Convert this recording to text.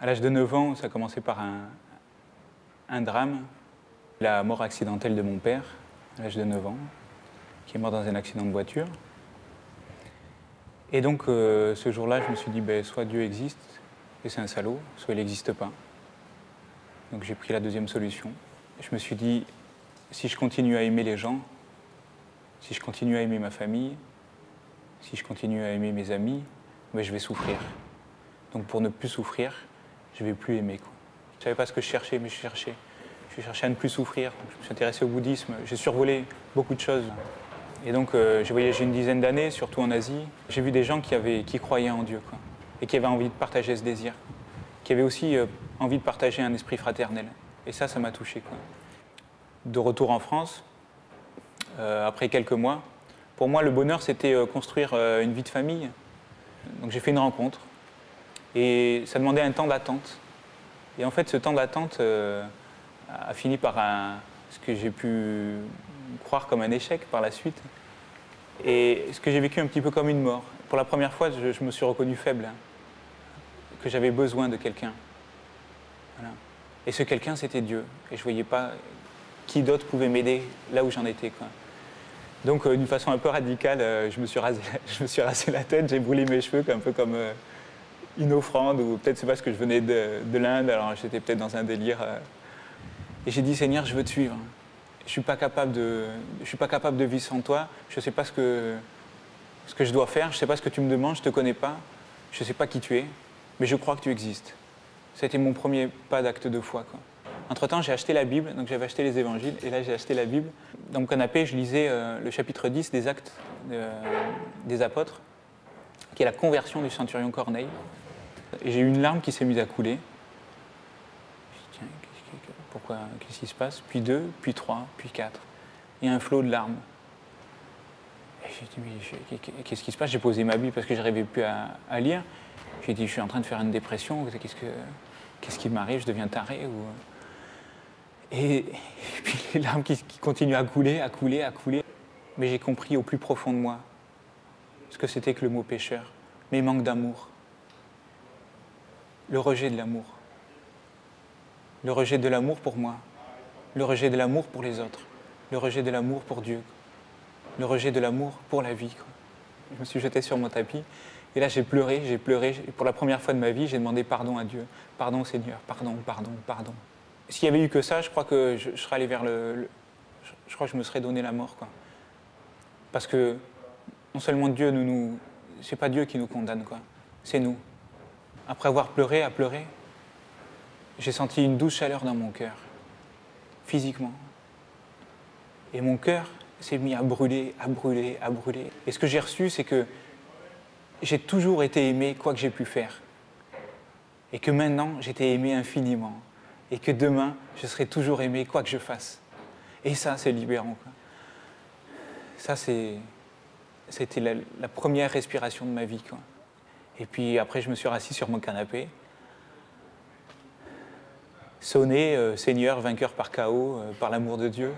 À l'âge de 9 ans, ça a commencé par un drame, la mort accidentelle de mon père, à l'âge de 9 ans, qui est mort dans un accident de voiture. Et donc, ce jour-là, je me suis dit, soit Dieu existe, et c'est un salaud, soit il n'existe pas. Donc j'ai pris la deuxième solution. Je me suis dit, si je continue à aimer les gens, si je continue à aimer ma famille, si je continue à aimer mes amis, je vais souffrir. Donc pour ne plus souffrir, je ne vais plus aimer, quoi. Je ne savais pas ce que je cherchais, mais je cherchais. Je cherchais à ne plus souffrir. Je me suis intéressé au bouddhisme. J'ai survolé beaucoup de choses. Et donc j'ai voyagé une dizaine d'années, surtout en Asie. J'ai vu des gens qui croyaient en Dieu, quoi, et qui avaient envie de partager ce désir, qui avaient aussi envie de partager un esprit fraternel. Et ça m'a touché, quoi. De retour en France, après quelques mois, pour moi, le bonheur, c'était construire une vie de famille. Donc j'ai fait une rencontre. Et ça demandait un temps d'attente. Et en fait, ce temps d'attente a fini par ce que j'ai pu croire comme un échec par la suite. Et ce que j'ai vécu un petit peu comme une mort. Pour la première fois, je me suis reconnu faible, que j'avais besoin de quelqu'un. Voilà. Et ce quelqu'un, c'était Dieu. Et je ne voyais pas qui d'autre pouvait m'aider là où j'en étais, quoi. Donc, d'une façon un peu radicale, je me suis rasé la tête, j'ai brûlé mes cheveux, un peu comme une offrande, ou peut-être c'est parce que je venais de l'Inde, alors j'étais peut-être dans un délire. Et j'ai dit, Seigneur, je veux te suivre. Je ne suis pas capable de vivre sans toi. Je ne sais pas ce que je dois faire, je ne sais pas ce que tu me demandes, je ne te connais pas, je ne sais pas qui tu es, mais je crois que tu existes. Ça a été mon premier pas d'acte de foi, quoi. Entre-temps, j'ai acheté la Bible, donc j'avais acheté les évangiles, et là j'ai acheté la Bible. Dans mon canapé, je lisais le chapitre 10 des Actes des Apôtres, qui est la conversion du centurion Corneille. Et j'ai eu une larme qui s'est mise à couler. Je me suis dit, tiens, qu'est-ce qui se passe? Puis 2, puis 3, puis 4. Il y a un flot de larmes. Et j'ai dit, mais qu'est-ce qui se passe? J'ai posé ma Bible parce que je n'arrivais plus à lire. J'ai dit, je suis en train de faire une dépression, qu'est-ce qui m'arrive? Je deviens taré ou... Et puis les larmes qui continuent à couler. Mais j'ai compris au plus profond de moi ce que c'était que le mot pécheur, mes manques d'amour, le rejet de l'amour. Le rejet de l'amour pour moi, le rejet de l'amour pour les autres, le rejet de l'amour pour Dieu, le rejet de l'amour pour la vie, quoi. Je me suis jeté sur mon tapis et là j'ai pleuré. Et pour la première fois de ma vie, j'ai demandé pardon à Dieu. Pardon Seigneur, pardon. S'il n'y avait eu que ça, je crois que je serais allé vers je crois que je me serais donné la mort, quoi. Parce que non seulement Dieu c'est pas Dieu qui nous condamne, quoi. C'est nous. Après avoir pleuré, j'ai senti une douce chaleur dans mon cœur, physiquement. Et mon cœur s'est mis à brûler. Et ce que j'ai reçu, c'est que j'ai toujours été aimé, quoi que j'ai pu faire. Et que maintenant, j'étais aimé infiniment. Et que demain, je serai toujours aimé, quoi que je fasse. Et ça, c'est libérant, quoi. Ça, c'était la première respiration de ma vie, quoi. Et puis après, je me suis rassis sur mon canapé. Sonné, Seigneur, vainqueur par chaos, par l'amour de Dieu.